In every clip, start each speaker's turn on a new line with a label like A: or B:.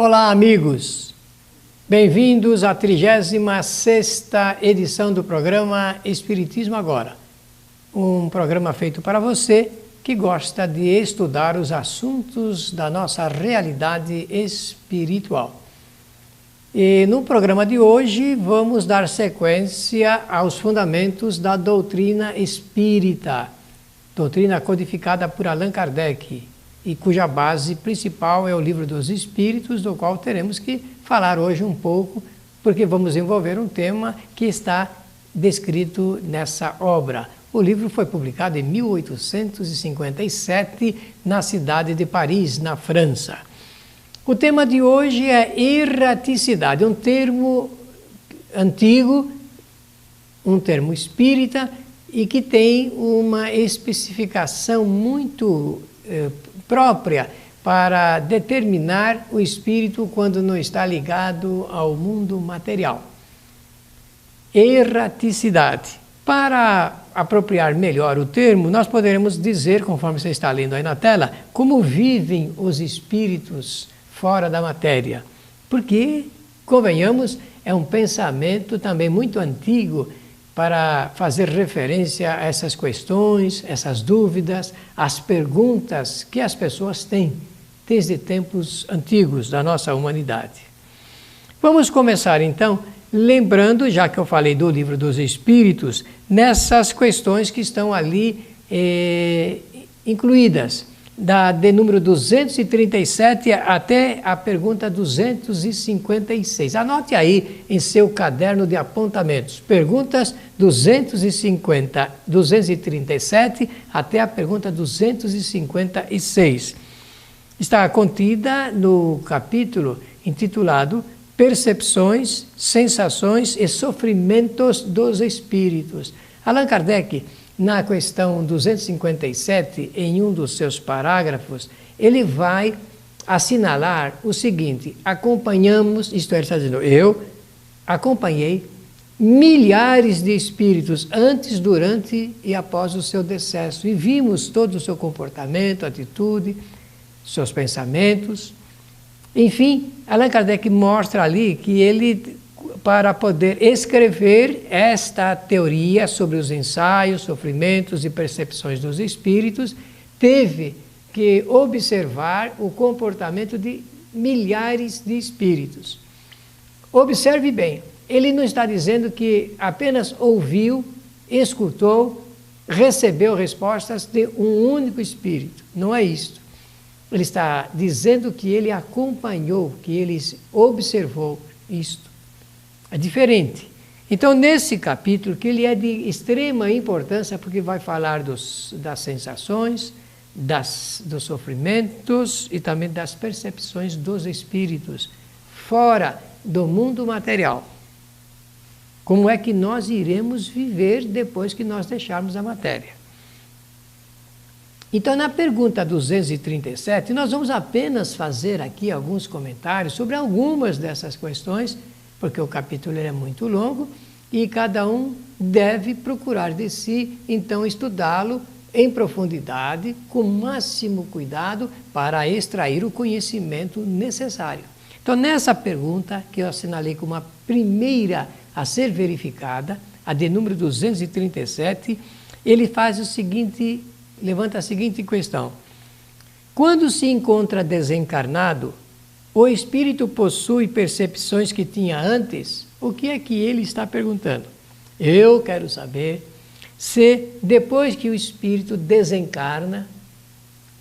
A: Olá, amigos! Bem-vindos à 36ª edição do programa Espiritismo Agora. Um programa feito para você que gosta de estudar os assuntos da nossa realidade espiritual. E no programa de hoje vamos dar sequência aos fundamentos da doutrina espírita, doutrina codificada por Allan Kardec, e cuja base principal é o Livro dos Espíritos, do qual teremos que falar hoje um pouco, porque vamos envolver um tema que está descrito nessa obra. O livro foi publicado em 1857 na cidade de Paris, na França. O tema de hoje é erraticidade, um termo antigo, um termo espírita, e que tem uma especificação muito própria para determinar o espírito quando não está ligado ao mundo material. Erraticidade. Para apropriar melhor o termo, nós poderemos dizer, conforme você está lendo aí na tela, como vivem os espíritos fora da matéria. Porque, convenhamos, é um pensamento também muito antigo para fazer referência a essas questões, essas dúvidas, as perguntas que as pessoas têm desde tempos antigos da nossa humanidade. Vamos começar então lembrando, já que eu falei do Livro dos Espíritos, nessas questões que estão ali incluídas, de número 237 até a pergunta 256. Anote aí em seu caderno de apontamentos, perguntas 237 até a pergunta 256. Está contida no capítulo intitulado Percepções, Sensações e Sofrimentos dos Espíritos. Allan Kardec, na questão 257, em um dos seus parágrafos, ele vai assinalar o seguinte: acompanhamos, isto é, ele está dizendo, eu acompanhei milhares de espíritos antes, durante e após o seu decesso, e vimos todo o seu comportamento, atitude, seus pensamentos. Enfim, Allan Kardec mostra ali que ele, para poder escrever esta teoria sobre os ensaios, sofrimentos e percepções dos espíritos, teve que observar o comportamento de milhares de espíritos. Observe bem, ele não está dizendo que apenas ouviu, escutou, recebeu respostas de um único espírito. Não é isto. Ele está dizendo que ele acompanhou, que ele observou isto. É diferente. Então, nesse capítulo, que ele é de extrema importância, porque vai falar das sensações, dos sofrimentos e também das percepções dos espíritos, fora do mundo material. Como é que nós iremos viver depois que nós deixarmos a matéria? Então, na pergunta 237, nós vamos apenas fazer aqui alguns comentários sobre algumas dessas questões, porque o capítulo é muito longo e cada um deve procurar de si, então, estudá-lo em profundidade, com o máximo cuidado, para extrair o conhecimento necessário. Então, nessa pergunta, que eu assinalei como a primeira a ser verificada, a de número 237, ele faz o seguinte, levanta a seguinte questão: quando se encontra desencarnado, o espírito possui percepções que tinha antes? O que é que ele está perguntando? Eu quero saber se, depois que o espírito desencarna,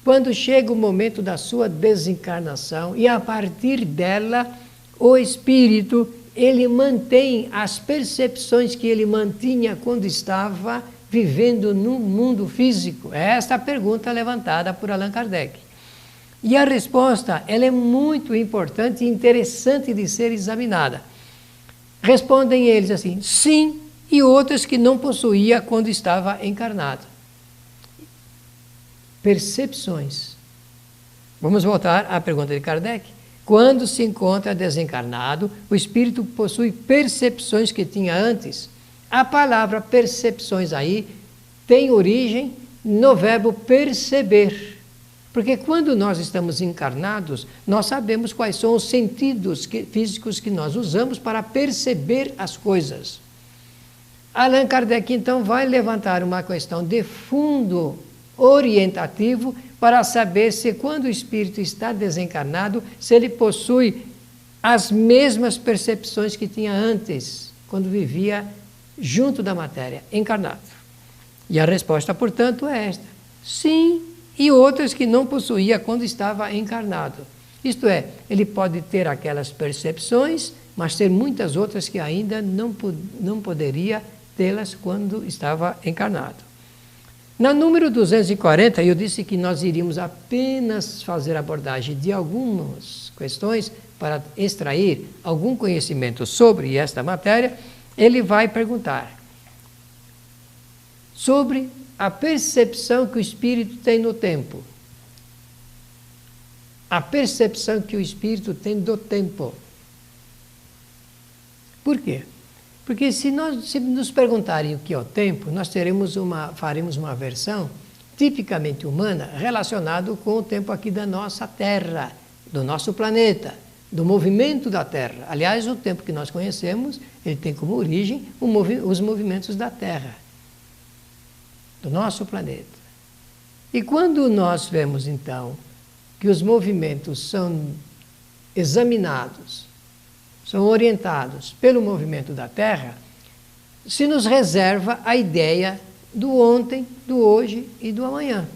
A: quando chega o momento da sua desencarnação, e a partir dela, o espírito, ele mantém as percepções que ele mantinha quando estava vivendo no mundo físico? É esta a pergunta levantada por Allan Kardec. E a resposta, ela é muito importante e interessante de ser examinada. Respondem eles assim, sim, e outras que não possuía quando estava encarnado. Percepções. Vamos voltar à pergunta de Kardec. Quando se encontra desencarnado, o espírito possui percepções que tinha antes. A palavra percepções aí tem origem no verbo perceber. Porque quando nós estamos encarnados, nós sabemos quais são os sentidos físicos que nós usamos para perceber as coisas. Allan Kardec, então, vai levantar uma questão de fundo orientativo para saber se, quando o espírito está desencarnado, se ele possui as mesmas percepções que tinha antes, quando vivia junto da matéria, encarnado. E a resposta, portanto, é esta: sim, e outras que não possuía quando estava encarnado. Isto é, ele pode ter aquelas percepções, mas ter muitas outras que ainda não poderia tê-las quando estava encarnado. Na número 240, eu disse que nós iríamos apenas fazer abordagem de algumas questões para extrair algum conhecimento sobre esta matéria. Ele vai perguntar sobre a percepção que o espírito tem no tempo. A percepção que o espírito tem do tempo. Por quê? Porque se nos perguntarem o que é o tempo, nós faremos uma versão tipicamente humana relacionada com o tempo aqui da nossa Terra, do nosso planeta, do movimento da Terra. Aliás, o tempo que nós conhecemos, ele tem como origem os movimentos da Terra, do nosso planeta. E quando nós vemos, então, que os movimentos são examinados, são orientados pelo movimento da Terra, se nos reserva a ideia do ontem, do hoje e do amanhã.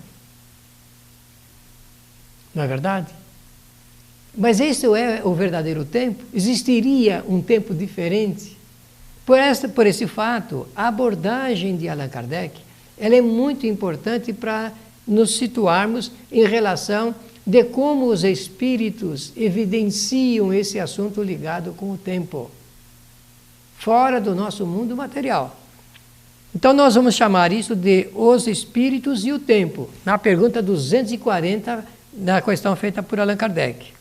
A: Não é verdade? Mas esse é o verdadeiro tempo? Existiria um tempo diferente? Por esse fato, a abordagem de Allan Kardec, ela é muito importante para nos situarmos em relação de como os espíritos evidenciam esse assunto ligado com o tempo, fora do nosso mundo material. Então nós vamos chamar isso de os espíritos e o tempo, na pergunta 240 da questão feita por Allan Kardec.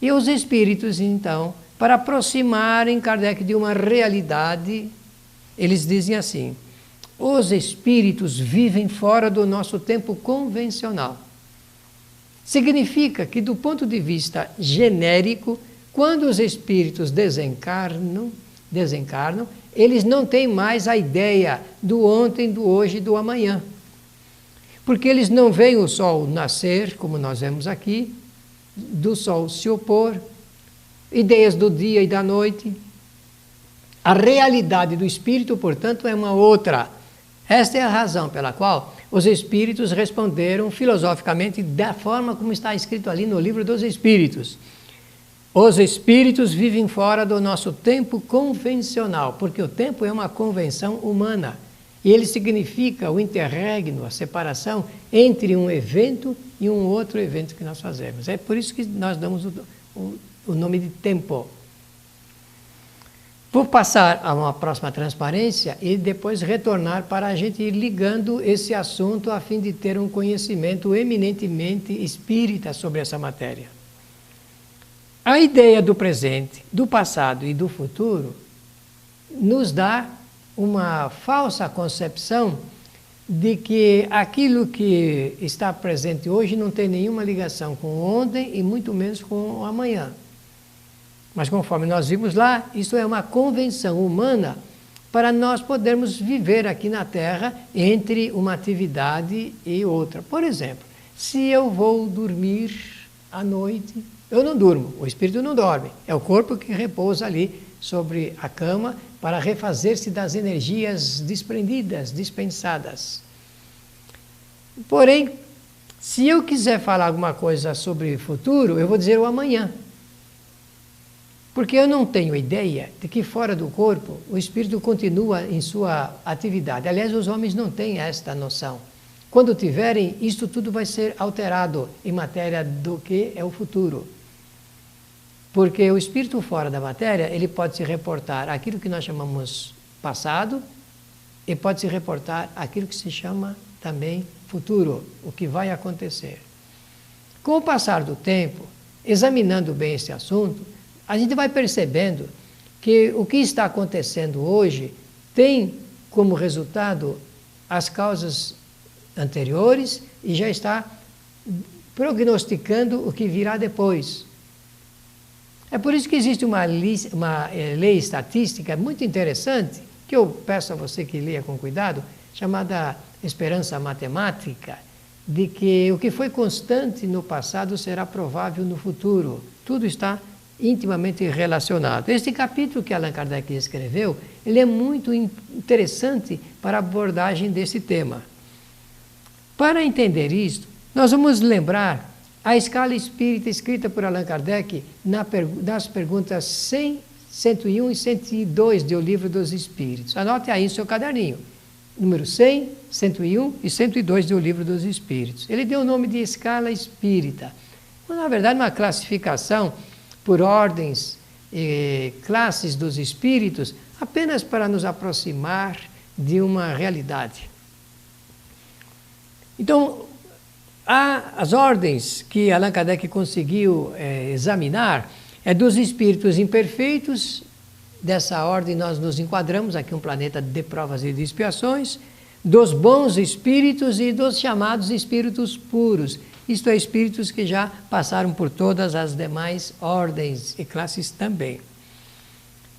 A: E os espíritos, então, para aproximarem Kardec de uma realidade, eles dizem assim: os espíritos vivem fora do nosso tempo convencional. Significa que, do ponto de vista genérico, quando os espíritos desencarnam, eles não têm mais a ideia do ontem, do hoje e do amanhã. Porque eles não veem o sol nascer, como nós vemos aqui, do sol se opor, ideias do dia e da noite. A realidade do espírito, portanto, é uma outra. Esta é a razão pela qual os espíritos responderam filosoficamente da forma como está escrito ali no Livro dos Espíritos. Os espíritos vivem fora do nosso tempo convencional, porque o tempo é uma convenção humana. E ele significa o interregno, a separação entre um evento e um outro evento que nós fazemos. É por isso que nós damos o nome de tempo. Vou passar a uma próxima transparência e depois retornar para a gente ir ligando esse assunto a fim de ter um conhecimento eminentemente espírita sobre essa matéria. A ideia do presente, do passado e do futuro nos dá uma falsa concepção de que aquilo que está presente hoje não tem nenhuma ligação com ontem e muito menos com o amanhã. Mas conforme nós vimos lá, isso é uma convenção humana para nós podermos viver aqui na Terra entre uma atividade e outra. Por exemplo, se eu vou dormir à noite, eu não durmo, o espírito não dorme. É o corpo que repousa ali sobre a cama para refazer-se das energias desprendidas, dispensadas. Porém, se eu quiser falar alguma coisa sobre o futuro, eu vou dizer o amanhã. Porque eu não tenho ideia de que fora do corpo o espírito continua em sua atividade. Aliás, os homens não têm esta noção. Quando tiverem, isto tudo vai ser alterado em matéria do que é o futuro. Porque o espírito fora da matéria, ele pode se reportar aquilo que nós chamamos passado e pode se reportar aquilo que se chama também futuro, o que vai acontecer. Com o passar do tempo, examinando bem esse assunto, a gente vai percebendo que o que está acontecendo hoje tem como resultado as causas anteriores e já está prognosticando o que virá depois. É por isso que existe uma lei estatística muito interessante, que eu peço a você que leia com cuidado, chamada esperança matemática, de que o que foi constante no passado será provável no futuro. Tudo está intimamente relacionado. Este capítulo que Allan Kardec escreveu, ele é muito interessante para a abordagem desse tema. Para entender isto, nós vamos lembrar a escala espírita escrita por Allan Kardec nas perguntas 100, 101 e 102 do Livro dos Espíritos. Anote aí em seu caderninho. Número 100, 101 e 102 do Livro dos Espíritos. Ele deu o nome de escala espírita. Na verdade, uma classificação por ordens e classes dos espíritos, apenas para nos aproximar de uma realidade. Então, as ordens que Allan Kardec conseguiu examinar é dos espíritos imperfeitos. Dessa ordem nós nos enquadramos aqui um planeta de provas e de expiações, dos bons espíritos e dos chamados espíritos puros. Isto é, espíritos que já passaram por todas as demais ordens e classes também.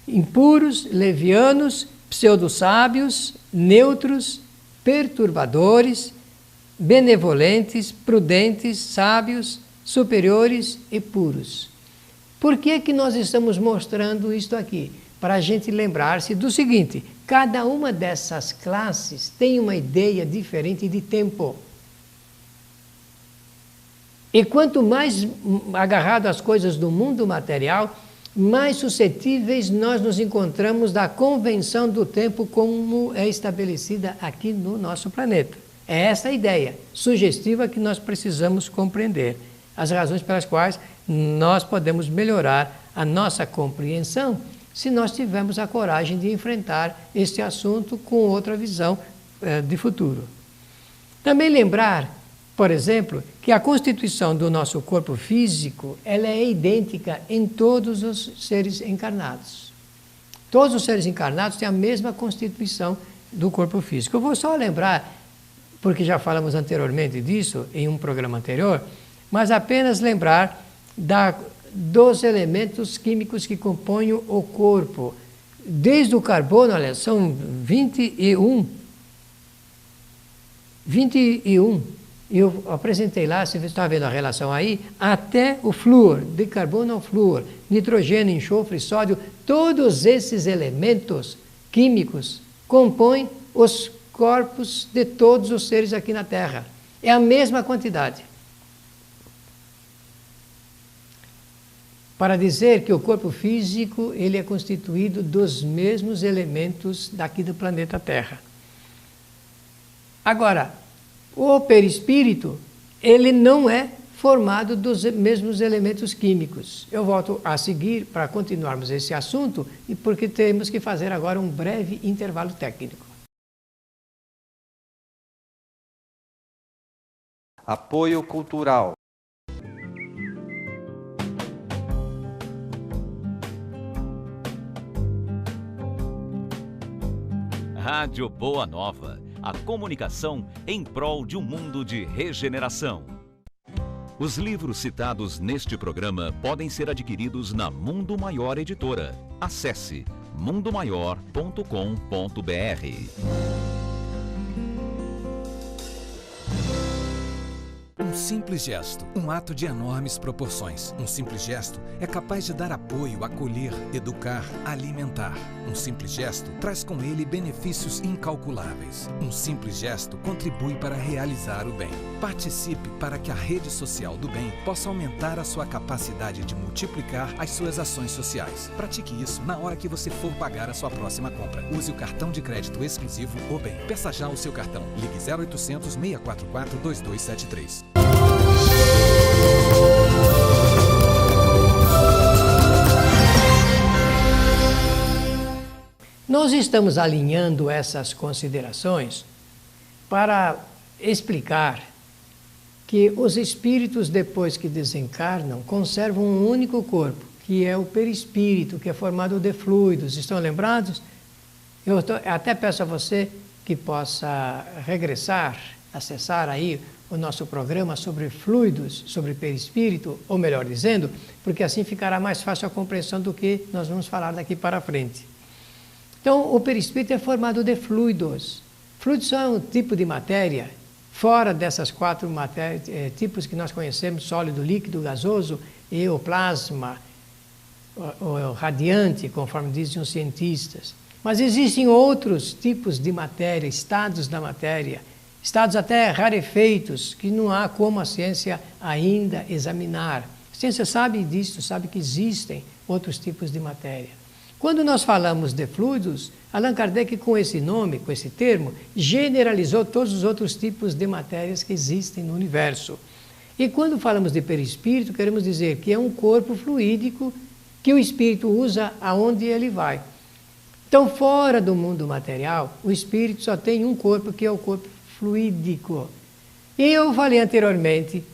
A: Impuros, levianos, pseudo-sábios, neutros, perturbadores, benevolentes, prudentes, sábios, superiores e puros. Por que que nós estamos mostrando isto aqui? Para a gente lembrar-se do seguinte: cada uma dessas classes tem uma ideia diferente de tempo. E quanto mais agarrado às coisas do mundo material, mais suscetíveis nós nos encontramos da convenção do tempo como é estabelecida aqui no nosso planeta. É essa a ideia sugestiva que nós precisamos compreender. As razões pelas quais nós podemos melhorar a nossa compreensão se nós tivermos a coragem de enfrentar este assunto com outra visão de futuro. Também lembrar, por exemplo, que a constituição do nosso corpo físico ela é idêntica em todos os seres encarnados. Todos os seres encarnados têm a mesma constituição do corpo físico. Eu vou só lembrar, porque já falamos anteriormente disso em um programa anterior, mas apenas lembrar dos elementos químicos que compõem o corpo. Desde o carbono, olha, são 21. Eu apresentei lá, você está vendo a relação aí, até o flúor, de carbono ao flúor, nitrogênio, enxofre, sódio, todos esses elementos químicos compõem os corpos de todos os seres aqui na Terra. É a mesma quantidade. Para dizer que o corpo físico ele é constituído dos mesmos elementos daqui do planeta Terra. Agora, o perispírito, ele não é formado dos mesmos elementos químicos. Eu volto a seguir para continuarmos esse assunto, e porque temos que fazer agora um breve intervalo técnico.
B: Apoio cultural.
C: Rádio Boa Nova, a comunicação em prol de um mundo de regeneração. Os livros citados neste programa podem ser adquiridos na Mundo Maior Editora. Acesse mundomaior.com.br.
D: Um simples gesto, um ato de enormes proporções. Um simples gesto é capaz de dar apoio, acolher, educar, alimentar. Um simples gesto traz com ele benefícios incalculáveis. Um simples gesto contribui para realizar o bem. Participe para que a rede social do bem possa aumentar a sua capacidade de multiplicar as suas ações sociais. Pratique isso na hora que você for pagar a sua próxima compra. Use o cartão de crédito exclusivo O Bem. Peça já o seu cartão. Ligue 0800 644 2273.
A: Nós estamos alinhando essas considerações para explicar que os espíritos, depois que desencarnam, conservam um único corpo, que é o perispírito, que é formado de fluidos. Estão lembrados? Eu até peço a você que possa regressar, acessar aí o nosso programa sobre fluidos, sobre perispírito, ou melhor dizendo, porque assim ficará mais fácil a compreensão do que nós vamos falar daqui para frente. Então, o perispírito é formado de fluidos. Fluidos são um tipo de matéria, fora dessas 4 tipos que nós conhecemos, sólido, líquido, gasoso e o plasma, o radiante, conforme dizem os cientistas. Mas existem outros tipos de matéria, estados da matéria, estados até rarefeitos, que não há como a ciência ainda examinar. A ciência sabe disso, sabe que existem outros tipos de matéria. Quando nós falamos de fluidos, Allan Kardec, com esse nome, com esse termo, generalizou todos os outros tipos de matérias que existem no universo. E quando falamos de perispírito, queremos dizer que é um corpo fluídico que o espírito usa aonde ele vai. Então, fora do mundo material, o espírito só tem um corpo, que é o corpo fluídico. E eu falei anteriormente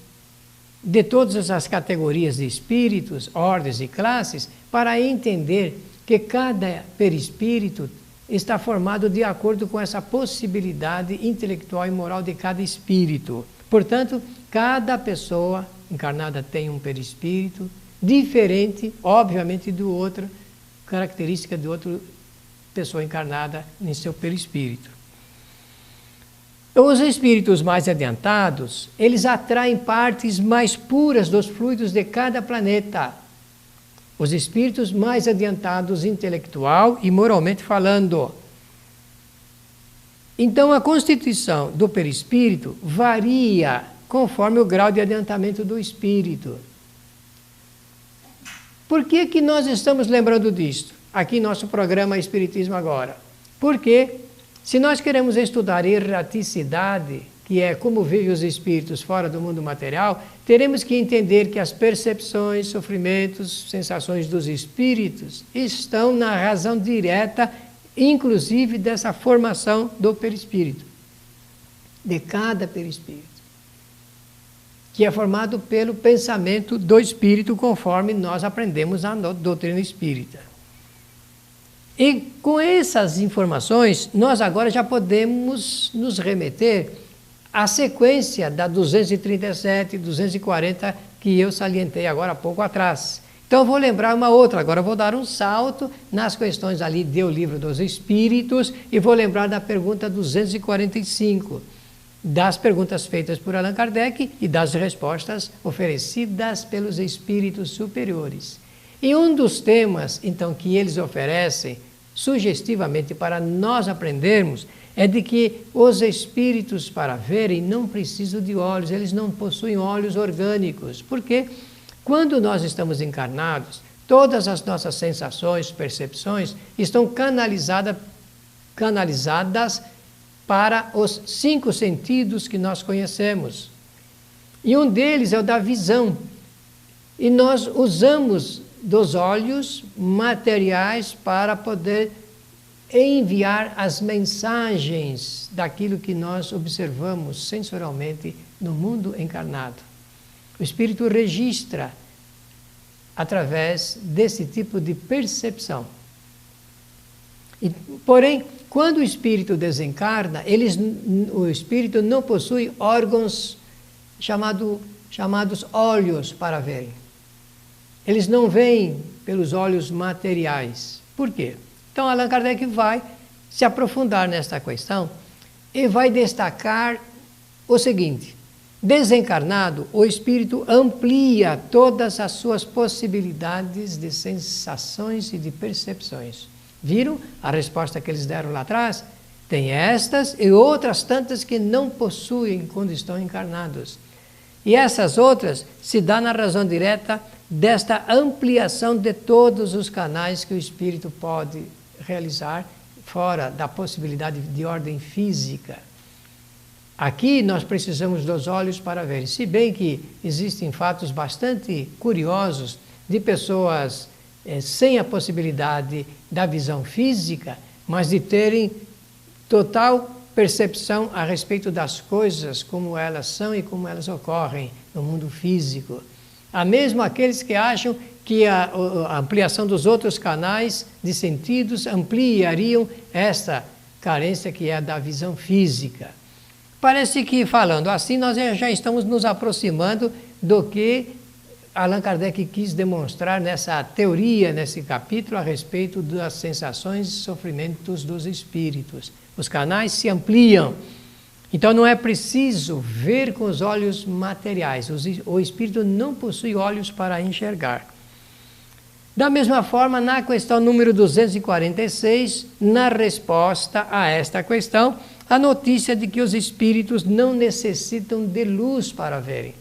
A: de todas as categorias de espíritos, ordens e classes, para entender que cada perispírito está formado de acordo com essa possibilidade intelectual e moral de cada espírito. Portanto, cada pessoa encarnada tem um perispírito diferente, obviamente, do outro, característica de outra pessoa encarnada em seu perispírito. Os espíritos mais adiantados, eles atraem partes mais puras dos fluidos de cada planeta. Os espíritos mais adiantados intelectual e moralmente falando. Então, a constituição do perispírito varia conforme o grau de adiantamento do espírito. Por que nós estamos lembrando disto aqui em nosso programa Espiritismo Agora? Porque se nós queremos estudar erraticidade, que é como vivem os espíritos fora do mundo material, teremos que entender que as percepções, sofrimentos, sensações dos espíritos estão na razão direta, inclusive dessa formação do perispírito, de cada perispírito, que é formado pelo pensamento do espírito, conforme nós aprendemos na doutrina espírita. E com essas informações, nós agora já podemos nos remeter à sequência da 237 e 240 que eu salientei agora há pouco atrás. Então, eu vou lembrar uma outra. Agora, eu vou dar um salto nas questões ali do Livro dos Espíritos e vou lembrar da pergunta 245, das perguntas feitas por Allan Kardec e das respostas oferecidas pelos espíritos superiores. E um dos temas, então, que eles oferecem sugestivamente para nós aprendermos é de que os espíritos, para verem, não precisam de olhos, eles não possuem olhos orgânicos. Porque quando nós estamos encarnados, todas as nossas sensações, percepções estão canalizadas para os 5 sentidos que nós conhecemos. E um deles é o da visão. E nós usamos dos olhos materiais para poder enviar as mensagens daquilo que nós observamos sensorialmente no mundo encarnado. O espírito registra através desse tipo de percepção. Porém, quando o espírito desencarna, o espírito não possui órgãos chamados olhos para verem. Eles não veem pelos olhos materiais. Por quê? Então, Allan Kardec vai se aprofundar nesta questão e vai destacar o seguinte: desencarnado, o espírito amplia todas as suas possibilidades de sensações e de percepções. Viram a resposta que eles deram lá atrás? Tem estas e outras tantas que não possuem quando estão encarnados. E essas outras se dá na razão direta desta ampliação de todos os canais que o espírito pode realizar fora da possibilidade de ordem física. Aqui nós precisamos dos olhos para ver, se bem que existem fatos bastante curiosos de pessoas sem a possibilidade da visão física, mas de terem total percepção a respeito das coisas, como elas são e como elas ocorrem no mundo físico. Há mesmo aqueles que acham que a ampliação dos outros canais de sentidos ampliariam esta carência que é da visão física. Parece que, falando assim, nós já estamos nos aproximando do que Allan Kardec quis demonstrar nessa teoria, nesse capítulo, a respeito das sensações e sofrimentos dos espíritos. Os canais se ampliam. Então não é preciso ver com os olhos materiais. O espírito não possui olhos para enxergar. Da mesma forma, na questão número 246, na resposta a esta questão, a notícia de que os espíritos não necessitam de luz para verem.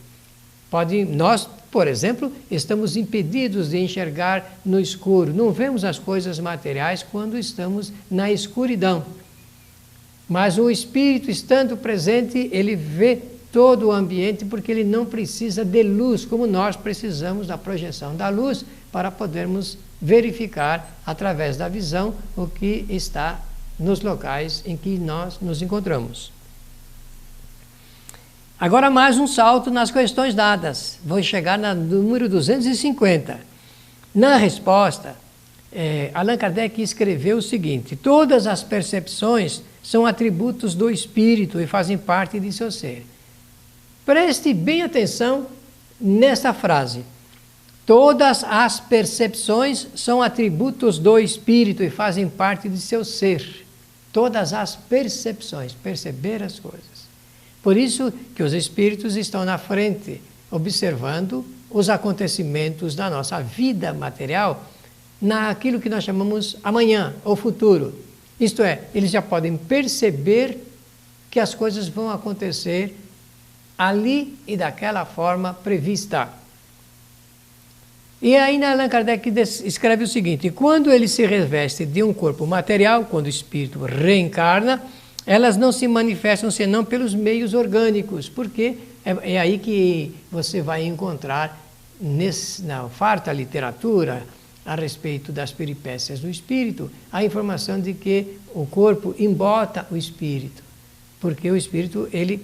A: Nós, por exemplo, estamos impedidos de enxergar no escuro. Não vemos as coisas materiais quando estamos na escuridão. Mas o espírito, estando presente, ele vê todo o ambiente porque ele não precisa de luz, como nós precisamos da projeção da luz para podermos verificar através da visão o que está nos locais em que nós nos encontramos. Agora mais um salto nas questões dadas. Vou chegar no número 250. Na resposta, Allan Kardec escreveu o seguinte: todas as percepções são atributos do espírito e fazem parte de seu ser. Preste bem atenção nessa frase. Todas as percepções são atributos do espírito e fazem parte de seu ser. Todas as percepções, perceber as coisas. Por isso que os espíritos estão na frente, observando os acontecimentos da nossa vida material, naquilo que nós chamamos amanhã, ou futuro. Isto é, eles já podem perceber que as coisas vão acontecer ali e daquela forma prevista. E ainda Allan Kardec escreve o seguinte: quando ele se reveste de um corpo material, quando o espírito reencarna, elas não se manifestam senão pelos meios orgânicos, porque é aí que você vai encontrar na farta literatura a respeito das peripécias do espírito, a informação de que o corpo embota o espírito, porque o espírito, ele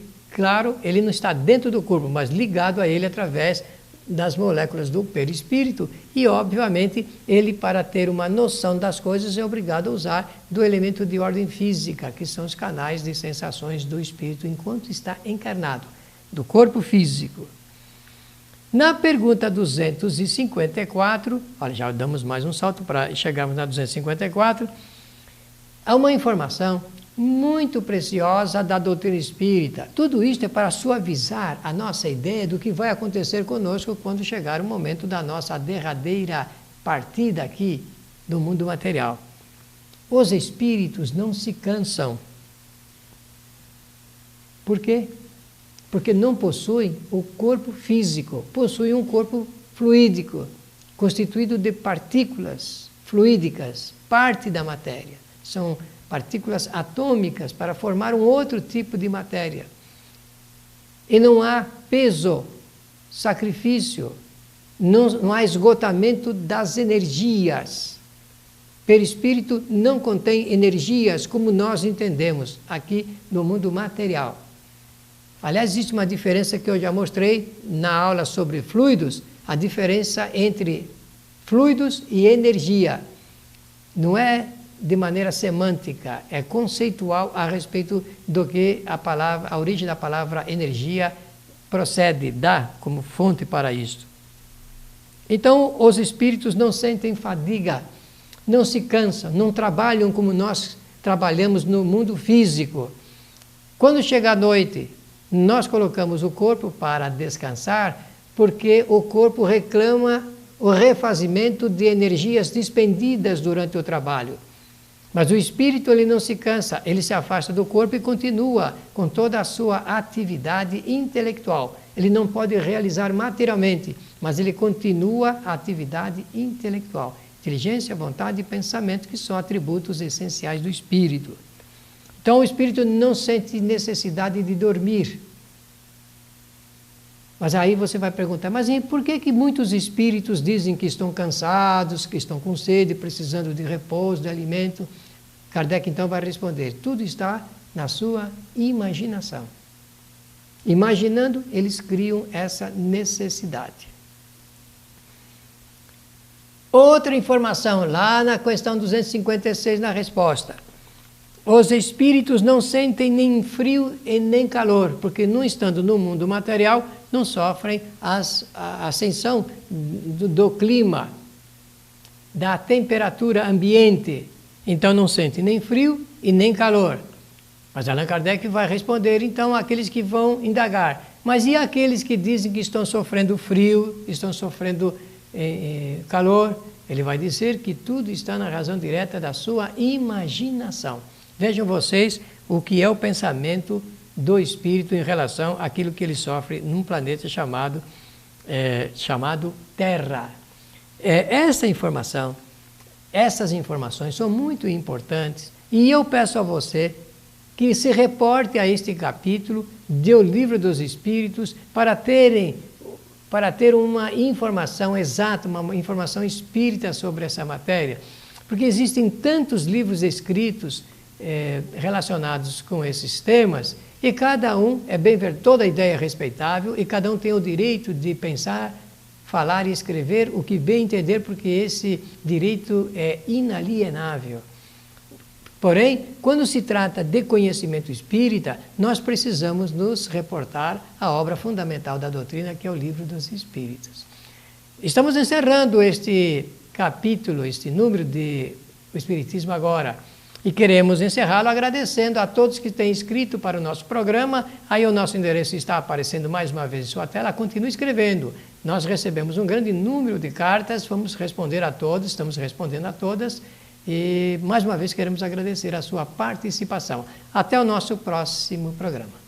A: não está dentro do corpo, mas ligado a ele através das moléculas do perispírito, e obviamente ele, para ter uma noção das coisas, é obrigado a usar do elemento de ordem física, que são os canais de sensações do espírito enquanto está encarnado, do corpo físico. Na pergunta 254, olha, já damos mais um salto para chegarmos na 254, há uma informação muito preciosa da doutrina espírita. Tudo isto é para suavizar a nossa ideia do que vai acontecer conosco quando chegar o momento da nossa derradeira partida aqui do mundo material. Os espíritos não se cansam. Por quê? Porque não possuem o corpo físico, possuem um corpo fluídico, constituído de partículas fluídicas, parte da matéria. São partículas atômicas para formar um outro tipo de matéria. E não há peso, sacrifício, não há esgotamento das energias. Perispírito não contém energias como nós entendemos aqui no mundo material. Aliás, existe uma diferença que eu já mostrei na aula sobre fluidos, a diferença entre fluidos e energia. Não é de maneira semântica, é conceitual a respeito do que a origem da palavra energia procede, dá como fonte para isto. Então, os espíritos não sentem fadiga, não se cansam, não trabalham como nós trabalhamos no mundo físico. Quando chega a noite, nós colocamos o corpo para descansar, porque o corpo reclama o refazimento de energias dispendidas durante o trabalho. Mas o espírito, ele não se cansa, ele se afasta do corpo e continua com toda a sua atividade intelectual. Ele não pode realizar materialmente, mas ele continua a atividade intelectual. Inteligência, vontade e pensamento, que são atributos essenciais do espírito. Então o espírito não sente necessidade de dormir. Mas aí você vai perguntar, mas por que muitos espíritos dizem que estão cansados, que estão com sede, precisando de repouso, de alimento? Kardec então vai responder, tudo está na sua imaginação. Imaginando, eles criam essa necessidade. Outra informação, lá na questão 256, na resposta. Os espíritos não sentem nem frio e nem calor, porque não estando no mundo material, não sofrem a ascensão do clima, da temperatura ambiente. Então não sentem nem frio e nem calor. Mas Allan Kardec vai responder então àqueles que vão indagar. Mas e aqueles que dizem que estão sofrendo frio, estão sofrendo calor? Ele vai dizer que tudo está na razão direta da sua imaginação. Vejam vocês o que é o pensamento do espírito em relação àquilo que ele sofre num planeta chamado Terra. Essas informações são muito importantes e eu peço a você que se reporte a este capítulo do Livro dos Espíritos para ter uma informação exata, uma informação espírita sobre essa matéria. Porque existem tantos livros escritos relacionados com esses temas e cada um toda ideia é respeitável e cada um tem o direito de pensar, falar e escrever o que bem entender, porque esse direito é inalienável. Porém, quando se trata de conhecimento espírita, nós precisamos nos reportar à obra fundamental da doutrina, que é o Livro dos Espíritos. Estamos encerrando este capítulo, este número de O Espiritismo Agora, e queremos encerrá-lo agradecendo a todos que têm escrito para o nosso programa. Aí o nosso endereço está aparecendo mais uma vez em sua tela. Continue escrevendo. Nós recebemos um grande número de cartas, vamos responder a todos, estamos respondendo a todas. E mais uma vez queremos agradecer a sua participação. Até o nosso próximo programa.